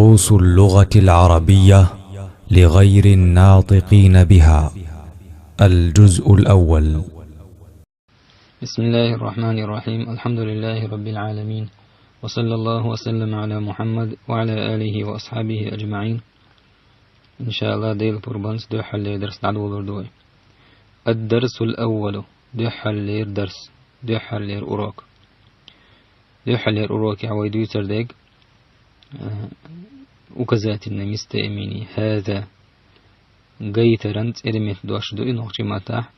دروس اللغة العربية لغير الناطقين بها. الجزء الأول. بسم الله الرحمن الرحيم. الحمد لله رب العالمين، وصلى الله وسلم على محمد وعلى آله وأصحابه أجمعين. إن شاء الله ديل بوربانس دو حل درس العدو دوي. الدرس الأول دو حل درس دو حل أوراك دو حل أوراك عويدو يتردق وكذات النميست إميني هذا قيترنت إرميت دوش دوي نوغشي ماتاح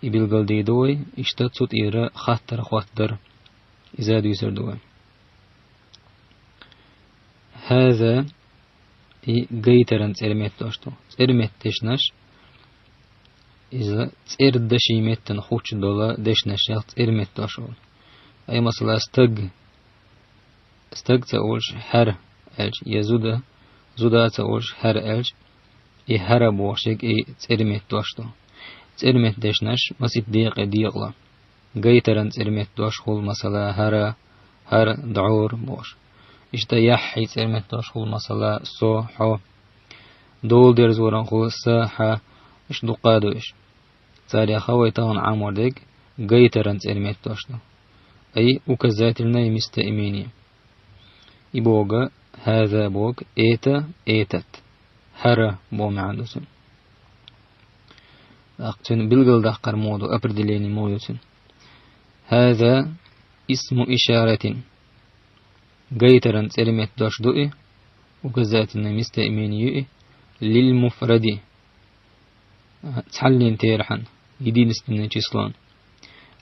يبلغل دي دوي اشتت إيرا خطر خطر إذا دو يسردوي. هذا قيترنت إرميت دوش دو إرميت تشنش إذا تسير دشي متن خوش دولا دشنش يخت إرميت دوش أي مثلا استق تقولش هر ألج يزودا زودا تقولش هر ألج إي هر بوشك إي تسيرميت دوش دو تسيرميت دشنش مسيب ديقلا قيترن تسيرميت دوش خول مثلا هر دعور بوش إشتا يحي تسيرميت دوش خول مثلا سو حو دول دير زوران خول ساحة إش دقادو إش تاري خوي تاون عامور ديك قيترن تسيرميت دوش دو أي وكذات الناي مستئميني يبوغا هذا بوغ إيتا إيتت هر بو معندوسن أقتن بلغل دقر مودو أبردليني مودوسن. هذا اسم إشارة قيترن تسلمت دوش دوئي وكذات مستئميني للمفرد تحلين تيرحن يدين استنى جسلان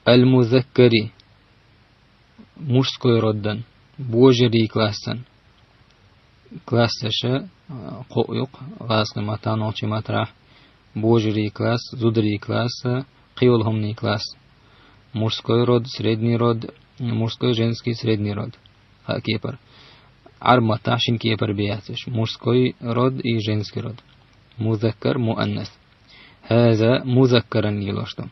المذكري مشسكوي ردن بوجري كلاسن كلاسشا قويق غاسق ماتانوشي مطرح بوجري كلاس زودري كلاس قيولهمني كلاس мужской род, средний род, мужской, женский, средний род. Кепар. Арма ташин кепар биятиш. Мужской род и женский род. مذكر مؤنث. هذا مذكرا يلاشتم.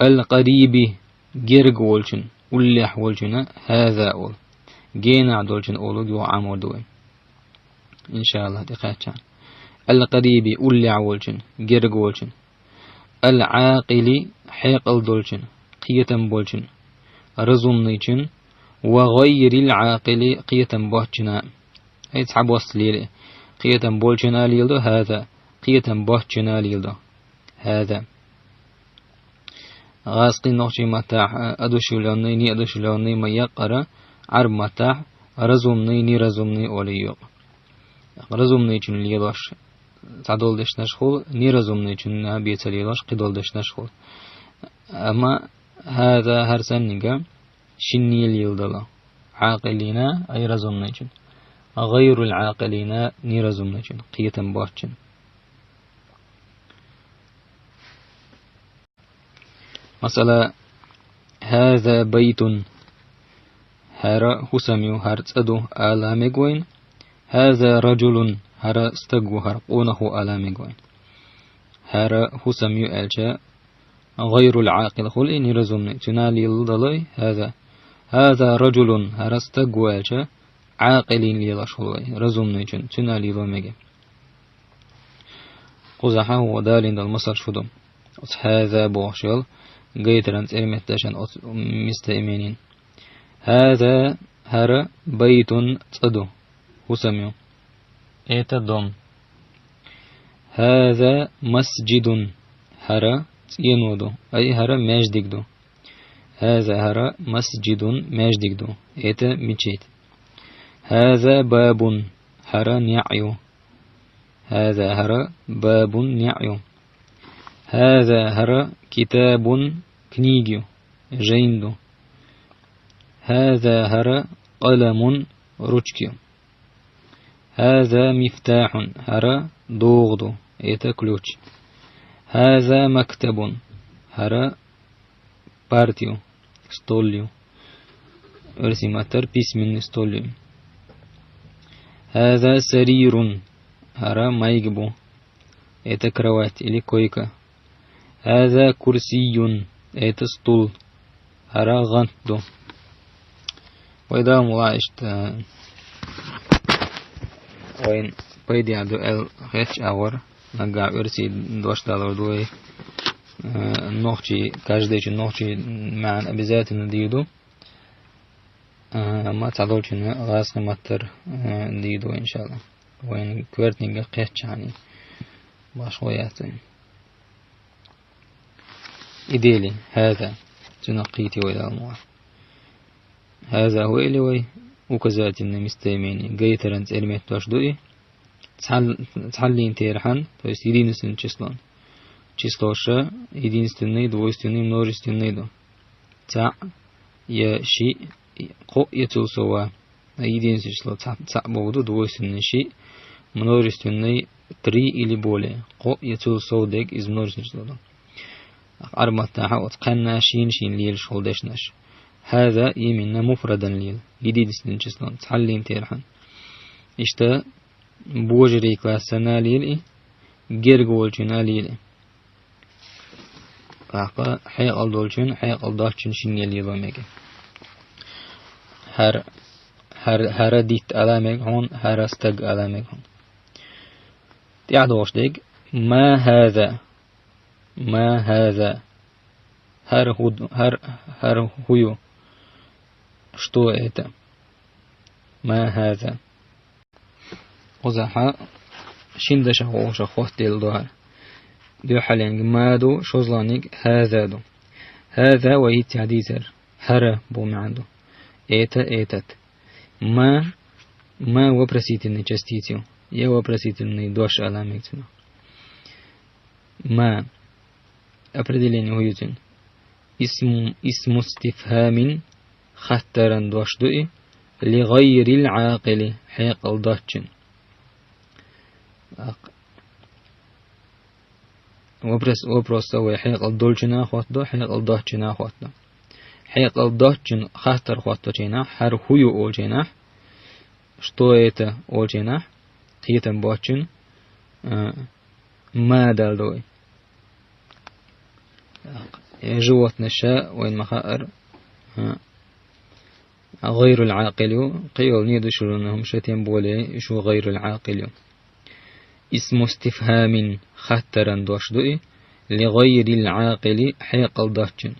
القريب جرج ولشن ولح ولشنا هذا أول جينا دولشن أولو جو عمود دوي إن شاء الله دقيقة. القريب ولح ولشن جرج ولشن. العاقل حيقل دولشن قيتم بولشن رزمنيشن وغير العاقل قيتم بوشنا أي تحب وصلي قيتم بولشنا ليلدو هذا قيتم بوشنا ليلدو هذا غاسقي نوشي متاح أدوشلوني ما يقرأ عرب متاح رزمني أوليو رزمنيشن ليلوش تعدل دش نشخول نيرزمني جنها بيتليلاش قدول دش نشخول. أما هذا هرسنجا شني اليلدلا عاقلين أي رزمني جن غير العاقلين نيرزمني جن قيتم باشن. مثلا هذا بيت هرا حسميو هرت أدو آلاميقوين. هذا رجل هرا استقو هرقونه ألاميقوين. هرا حسميو ألجا غير العاقل خل إني رزمني تنالي الضلي هذا رجل هرا استقو ألجا عاقلين ليلاش خلي رزمني جن تنالي ضمجا قزحه ودالين المصر شدم. هذا بوشل قيترنت إرمتشن مستئمينين. هذا هرا بيت تصدو حسميو إيتا دوم. هذا مسجد هرا ينودو أي هرا ماجدك دو. هذا هرا مسجد ماجدك دو إيتا ميشيت. هذا باب هرا نعيو. هذا هرا باب نعيو. هذا هرا كتاب كنيجيو جيندو. هذا هرا قلم رجكيو. هذا مفتاح هرا دوغدو إيتا كلوش. هذا مكتب هرا بارتيو ستوليو ارسماتر بيسمين ستوليو. هذا سرير هرا مايقبو إيتا كروات إلي كويكا. هذا كرسي إيتا ستول هرا غنتدو. وإذا ملاعشت وين بيدي عدو ال خيش اور نقع ارسي دوش دالور دوي نوختي كاجديش نوختي معن أبزات نديدو ما تعدولش غاس متر نديدو إن شاء الله وين كورتني قيتش يعني باشوياتين إديلي هذا تنقيتي وإلى الموح هذا هو إلي وي وكذات مستيميني قيترنت إلميت تشدوئي تحلين تيرحن تويست يدينستن تشسلون تشسلوشا يدينستني دويستني منورستني دو تاع يشي قو يتوسوا يدينستشلو تاع بودو دويستني شي منورستني تري إلي بولي قو يتوسوا ديك إز منورستنشلو دو أربعة تاعها وتقنا شين ليل شغل دشناش هذا يمنا مفردا ليل يدينستن تشسلون تحلين تيرحن إشتا بوجري كلاسنا ليلي جرجولشنا ليلي أحقا حيق الدولشن حيق الدولشن شنيا ليلو ميك هر ديت علامك هون هر استق علامك هون تعدوش ديك ما هذا هر هو شتو ايتا ما هذا وزحا شندش هوش خوت ديل دوار دو حالين مادو شوزلانيك هذا وهي تعديزر هر بو معندو ايتت ما وبرسيتني جستيتيو يا وبرسيتني دوش علامتنا ما أبردلين هويتن اسم استفهام خطرا دوش دوئي لغير العاقل حيق الضاتشن وبرس سوي حيق الدولجنا خواتو حيق الضاتشنا خواتو حيق الضاتشن خطر خواتو جنا حر هيو أول جنا شتويتا أول جنا قيتن باتشن ما دال دوي جوات نشاء وين مخائر غير العاقل قيل نيدو شرونهم شتين بولي شو غير العاقل اسم استفهام خطرا دوش دوئي لغير العاقل حيق الضاتشن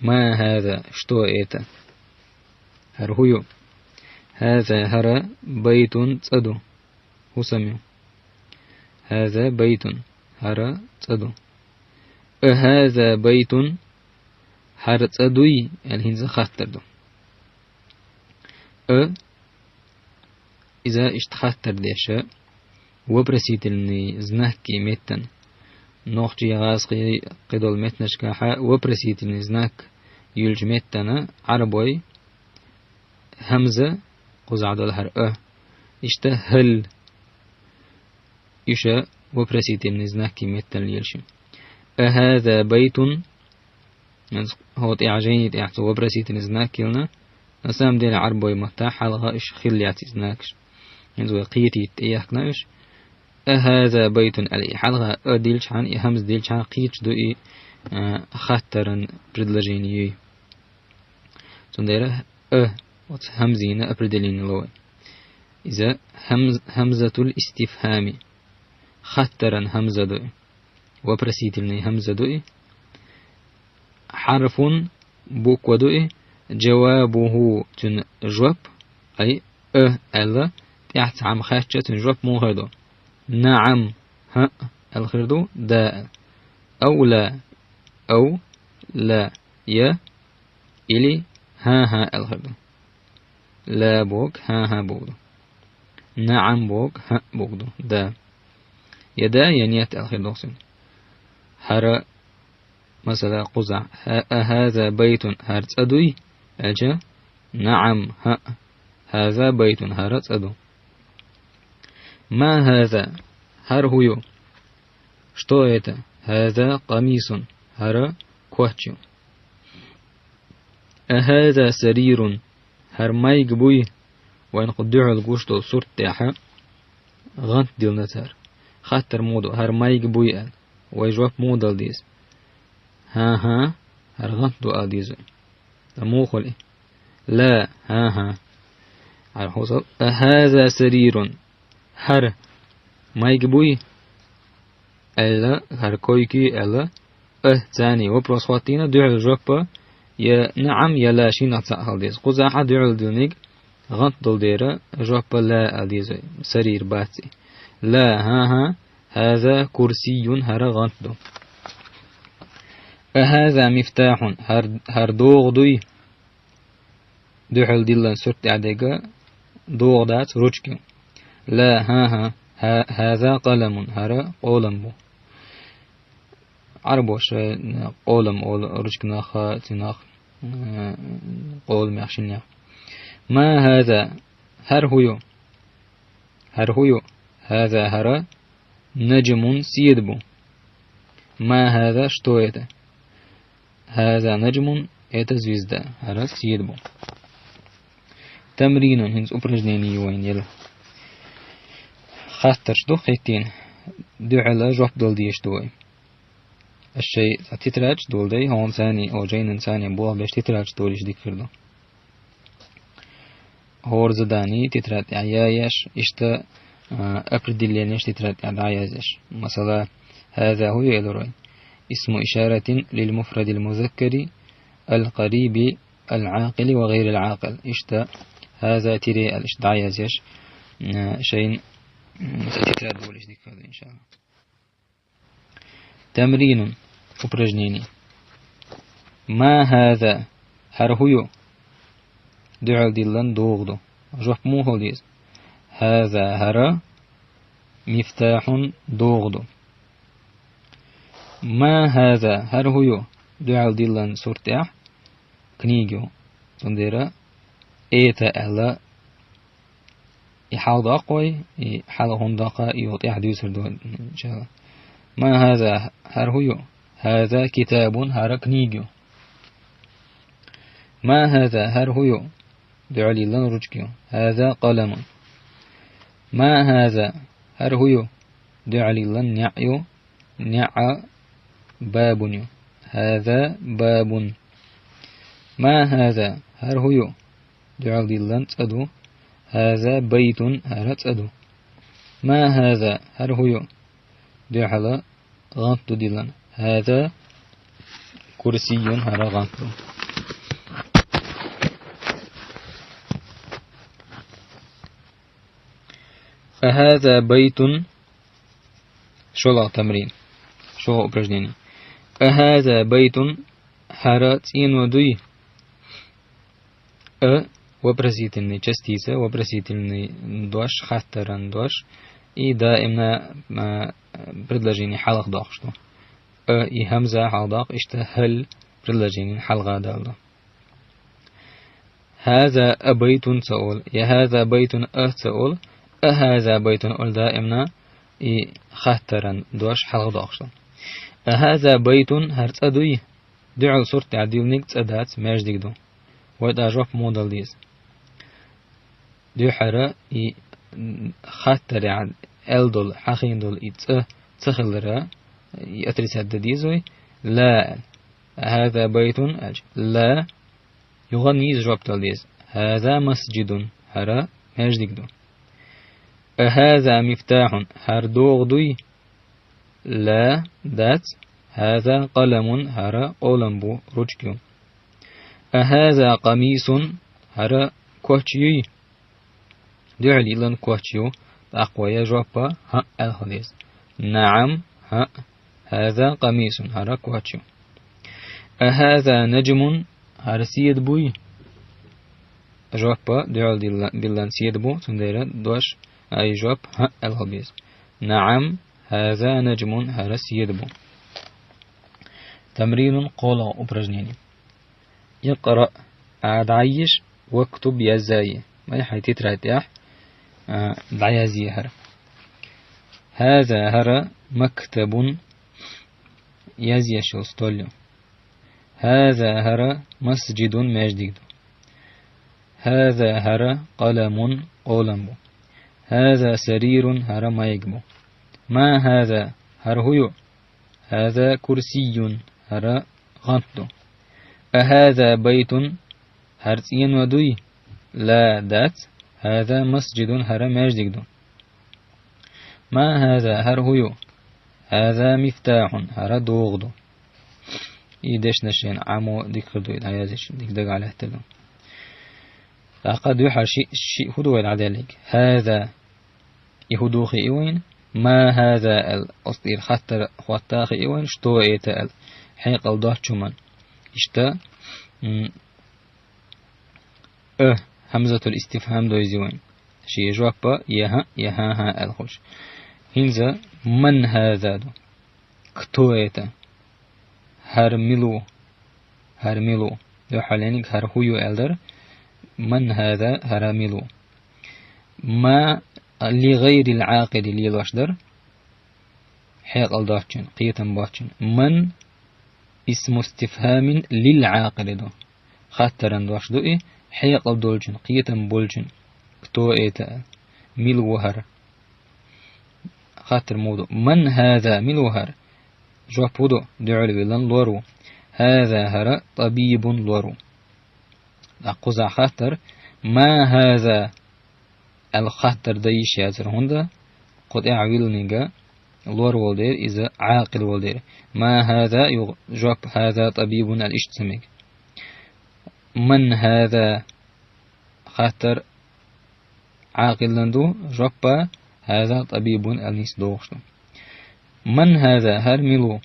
ما هذا شتو ايتا هر هيو هذا هر بيت تصدو هو سميو هذا بيت هر تصدو هذا بيت هر تصدوي الهنزة خطر دو إذا اشتخطر ديشا وبرسيت لني زناكي ميتن نوخجي غاسقي قدول متنش كاحا وبرسيت لني زناك يلج ميتنا عربوي همزة قزع دول هر اشته هل يشا وبرسيت لني زناكي ميتن ليلشم هذا بيت هو تعجيني تعتو وبرسيت لني زناكي لنا نسام ديل عربوي متاح حلغا إش خلياتي زناكش ينزو قيتي تيحكناش هذا بيت علي حلغا ديلش عن همز ديلش عن قيتش دوئي خطرا بردلجيني تنديره همزين أبردلين لوي إذا همزة الاستفهام خطرا همزة دوئي وبرسيتلني همزة دوئي حرف بوك ودوئي جوابه تن جواب أي ألا تحت عم خاشة تن جواب مو هردو نعم ها الخردو داء أو لا يا إلي ها الخردو لا بوك ها بوكدو نعم بوك ها بوكدو دا يدا ينيت الخردو هر مثلا قزع هذا بيت هرت أدوي أجا نعم هذا بيت هرت أدو ما هذا هر هو شتو ايتا هذا قميص هر كواتشو هذا سرير هر مايق بوي وين قدعو القوشتو صورت تاحا غانت ديل نتار خاطر مودو هر مايق بوي ويجواب مودل ديز ها هر غانت دو ديزو مو خلي لا ها على حوصل هذا سرير هر ما يجبوي ألا هر كويكي ألا ثاني وبروسواتينا دعل جوبا يا نعم يا لا شي نتصع هالديز قزاحة دعل دونيك غنط دل ديرا جوبا لا الديز سرير باتي لا ها هذا كرسي هر غنط دو هذا مفتاح هر دوغ دوي دعل دلان سرت عدقا دوغ دات روشكي لا ها هذا قلم هر قولم بو عربوش قولم أول رجك ناخ تناخ قول ماشينيا ما هذا هر هو هذا هر نجم سيدبو ما هذا شتويته هذا نجم زويزدا هر سيدبو تمرين هنز أبرجنيني وين يلا خاطر شدو خيتين دو على جواب دول ديش دوي الشيء تتراج دول دي هون ثاني أو جين ثاني بوه بيش تتراج دوليش ديك فردو هور زداني تتراج عيايش اشتا أبردلينيش تتراج عيايش مثلا هذا هو يلروي اسم إشارة للمفرد المذكر القريب العاقل وغير العاقل اشتا هذا تري الاشت عيايش شيء تتراج دوليش ديك فردو إن شاء الله تمرين упражнение ما هذا هر هو دعال دلان دوغدو جواب مو هوليز هذا هر مفتاح دوغدو ما هذا هر هو دعال دلان سورتاح كنيجو تنديرا ايتا الا يحال داقوي يحال هون داقا يوطي حديث دو ان شاء الله ما هذا هر هو هذا كتاب هر كنيجو ما هذا هر هو دعالي لن رجكيو هذا قلم ما هذا هر هو دعالي لن نعيو نع باب هذا باب ما هذا هر هو دعالي لن تأدو هذا بيت هر تأدو ما هذا هر هو دعالي غنط دلن هذا كرسي هر غنط هذا بيت شو تمرين شو упражнение هذا بيت حراتين ودوي вопросительный частица вопросительный дош хаттеран дош и дائما предложение حلق داخ что и همزة حلق اشته هل предложение حلقة دالده هذا بيت سؤال يا هذا بيت سؤال هذا بيت أول دائما إي خطرا دوش حلق داخل هذا بيت هرت أدوي دعو صورت عديل نيكت أدات ماش ديك دو ويد أجوب مودل ديز دو حرا إي خطر عد ألدول حقين دول إي تخلرا إي أتريس هاد ديزوي لا هذا بيت لا يغني جواب دول ديز هذا مسجد هرا ماش ديك دو هذا مفتاح هر دوغدوي لا دات هذا قلم هر قلم بو رجكيو هذا قميص هر كوتشي دعلي لن كوتشيو أقوى جوابا ها الحديث نعم ها هذا قميص هر كوتشيو هذا نجم هر سيد بوي جوابا دعلي دلان سيد بو تندير دوش أي جواب ها الحديث نعم هذا نجم هر سيد بو تمرين قول упражнение يقرأ عايش واكتب يزاي ما يحيتي تراتيح دعيازي هر هذا هر مكتب يزي شوستوليو هذا هر مسجد مجدد هذا هر قلم قلم هذا سرير هر مايقبو ما هذا هر هو هذا كرسي هر غنطو أهذا بيت هرتين ودوي لا دات هذا مسجد هر مجد ما هذا هر هو هذا مفتاح هر دوغدو إيدش نشين عمو ذكردو إدعيازش ديك دق على اهتدو لقد يحر شيء هدو العدالك هذا يهدوخي إيوين ما هذا الأصدير خطر خطاخي إيوين شتو إيتال حيق الضحش من إشتا همزة الاستفهام دو يزيوين شي جوابا يها ها الخش هنزا من هذا دو كتو إيتا هرملو دو حالينك هر هيو ألدر من هذا هرملو ما لغير العاقل ليلوشدر حيق الضحشن قيتن باتشن من اسم استفهام للعاقل دو خاطرن دوش دو حيق الدولجن قيتن بولجن كتو إيتا ملوهر خاطر مودو من هذا ملوهر جواب بودو دعولي بلن لورو هذا هر طبيب لورو أقوزع خاطر ما هذا الخاطر دايش يازر هندا قد اعويل نيجا لور والدير إذا عاقل والدير ما هذا جواب هذا طبيب الاشتسمك من هذا خاطر عاقل لندو جواب هذا طبيب النيس دوغشتو من هذا هرملو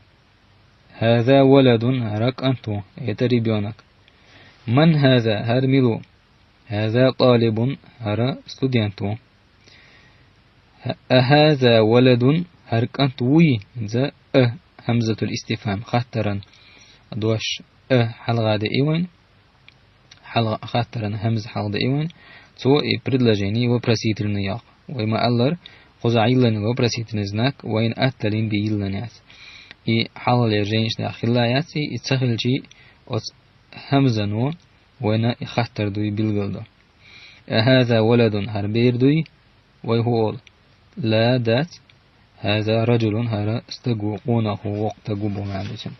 هذا ولد هرك أنتو يتريبيونك من هذا هرملو هذا طالب هر ستوديانتو أهذا ولد هرك أنتوي ذا همزة الاستفهام خاطرا دوش حلقة دائما حلقة خاطرا همز حلقة دائما تو بريدلاجيني وبرسيتر نياق وما ألر خزعيلن وبرسيتر نزناك وين أتلين بيلنياس إي حلقة لرجينش داخلاياتي يتسخل جي همزة نو وين خاطر دوي بيلغلدو هذا ولد هربير دوي ويهول لا دات هذا رجل هر استقوقونه وقت قبو معلشم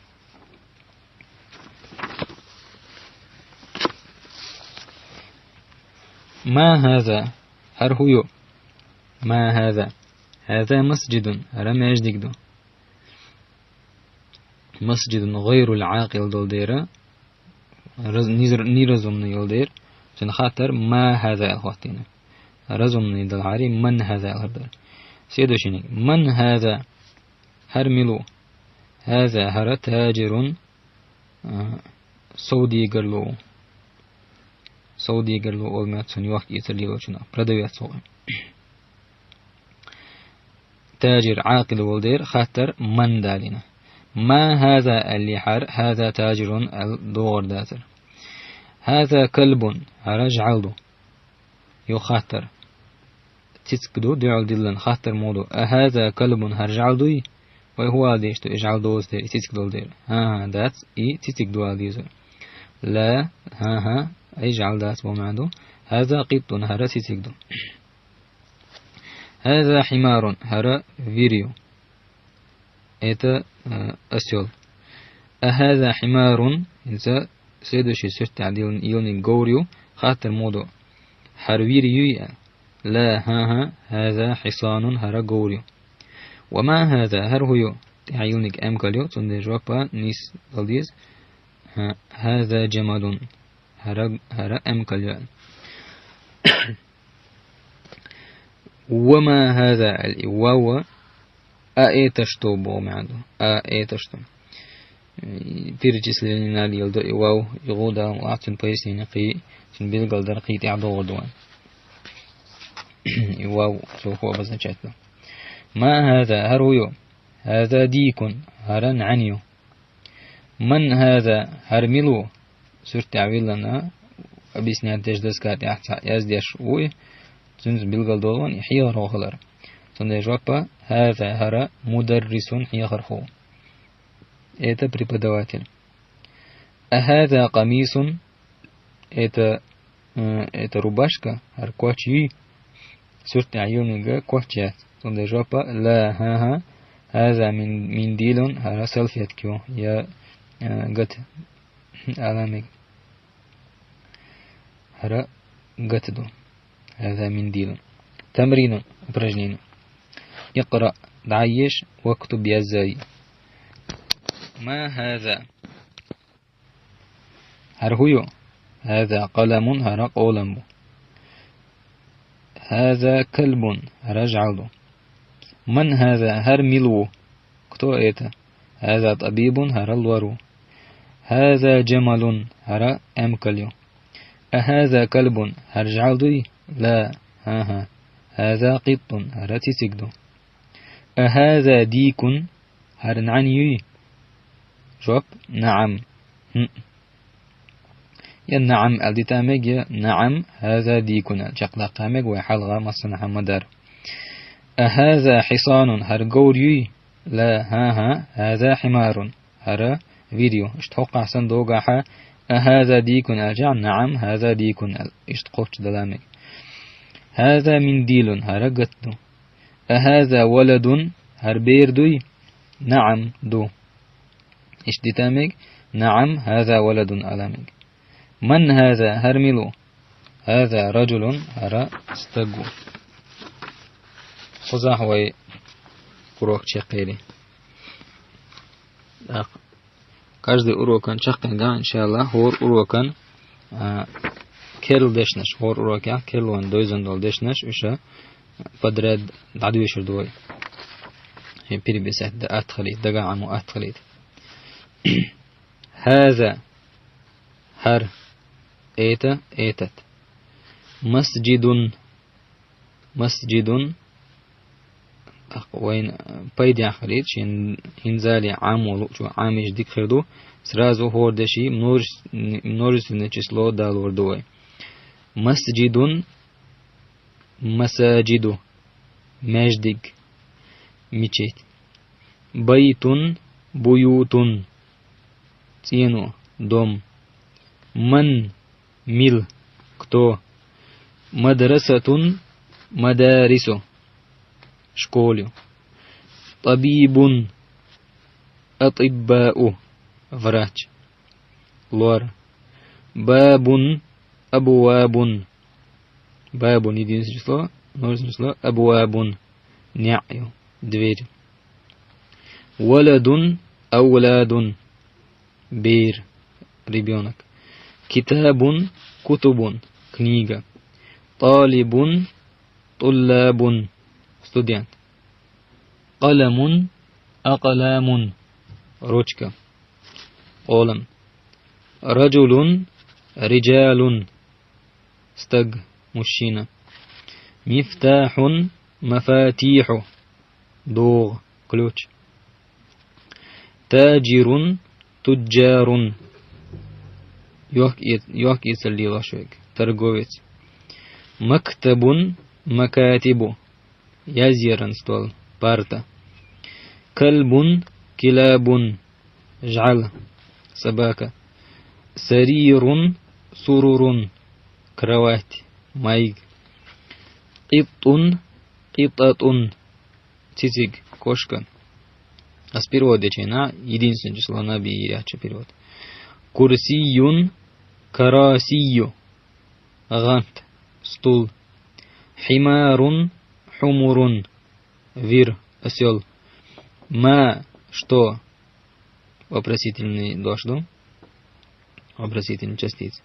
ما هذا هر هو ما هذا مسجد هر ماجدك مسجد غير العاقل دول ديرا نيرزم يولدير عشان خاطر ما هذا الخواتين رزم نيدل عاري من هذا الهردر سيدو شيني من هذا هرملو هذا هر تاجر سعودي قرلو أول ما تسوني وقت يترليلو شنا بردويات سوغن تاجر عاقل والدير خاطر من دالنا ما هذا اللي حر هذا تاجر الدور داتر هذا كلب هرجعلدو يخاطر تسكدو دعال دلن خاطر مودو هذا كلب هرجعلدوي وهو ديشتو اجعل دوز دير تسكدو دير ها دات اي تسكدو ديزر لا ها اجعل دات بومعدو هذا قط هر تسكدو هذا حمار هر فيريو ايتا أسيول هذا حمار إنسا سيدوشي سرت عديل يلني غوريو خاطر مودو حرويريو لا هذا حصان هر غوريو وما هذا هر هيو تعيلنك أمكاليو تندي جوابا نيس دالديز هذا جمال هر أمكاليو وما هذا الإواو أأيتشتو بو معدو أأيتشتو بيرجس لنا يلدو إواو يغودا وعطن بيسين قي تنبيل در قيت عدو غدوان إواو شوفوا بزنشاتو ما هذا هرويو هذا ديكون هرن عنيو من هذا هرملو سرت عويل لنا أبيسني تجدس كاتي أحسا يزديش وي تنز بيلغل دولوان يحيى روخلر تنده جوابا هذا هر مدرس يخرخو это преподаватель هذا قميص это рубашка هر كواتشي سرت عيونيغا كواتشات تنده جوابا لا هذا من منديل هر سلفيتكيو يا قت علامك هر قتدو هذا منديل. تمرين упражнение. اقرأ دعيش واكتب يا زاي. ما هذا؟ هرهيو. هذا قلم هر قلم. هذا كلب رجعل. من هذا؟ هر ملو كتو ايتا. هذا طبيب هر الورو. هذا جمل هر امكليو. أهذا كلب هرجعل دوي؟ لا. ها. هذا قط هر تسكدو. أهذا ديك هر نعني؟ جواب نعم. يا نعم الدي تامج يا نعم هذا ديكنا جقلا تامج وحلغة مصنع مدار. أهذا حصان هر قوري؟ لا. ها هذا حمار هر فيديو اشتوقع صندوقها. أهذا ديكن أرجع؟ نعم هذا ديكن اشتقوش دلامك. هذا منديل هر قتدو. أهذا ولد هر بيردوي؟ نعم دو اشتتامك. نعم هذا ولد ألامك. من هذا؟ هرملو. هذا رجل هر استقو. خزاح وي قروك شقيري. каждый урокан чаққанга иншаллах хор урокан керл дешнаш хор урока керлуан дойзандол дешнаш уша подряд дадвишер двой перебесать да атхалит дагаму атхалит. هذا هر ايتا ايتت. مسجد وين بايدي خليت شين هنزالي عامولو شو عامش ديك خردو سرازو هوردشي منورس نچسلو دال وردوي. مساجد مجدك ميچيت. بيوت تينو دوم. من ميل كتو. مدارسو شكوليو. طبيب أطباء врач لور. باب أبواب. باب единственное число множественное число. أبواب نعيو دверь. ولد أولاد بير ребенок. كتاب كتب книга. طالب طلاب студент. قلم أقلام ручка قلم. رجال стаг мужчина. مفتاح مفاتيح دوغ ключ. تجار يوك يسلي لاشوك торговец. مكاتب يزيرن стол парта. كلاب جعل собака. سرور кровать майг. قطة цицик кошка. А с перевода чайна единственное число на бияча перевод. كراسي غانت стул. حمار حمر вир осел. что вопросительный дождь вопросительный частиц.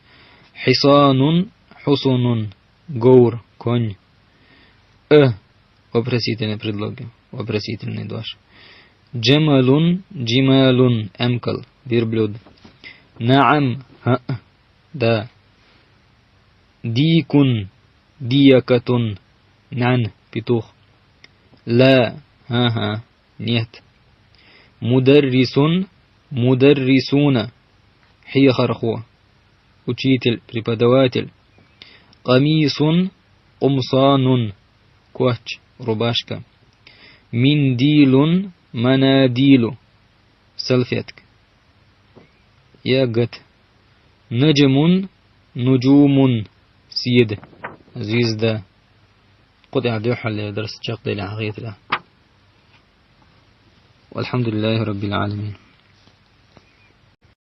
حصان حصن гаур конь. вопросительный предлог вопросительный дождь. جمال أمكل верблюд. نعم да. ديكة نعن петух. لا нет. مدرسون هي خرخوة учитель преподаватель. قمصان كوتش рубашка. منديل مناديل салфетка. ياغت. نجوم سيد звезда. قطع دوحة لدرس شق للعغيث له. والحمد لله رب العالمين.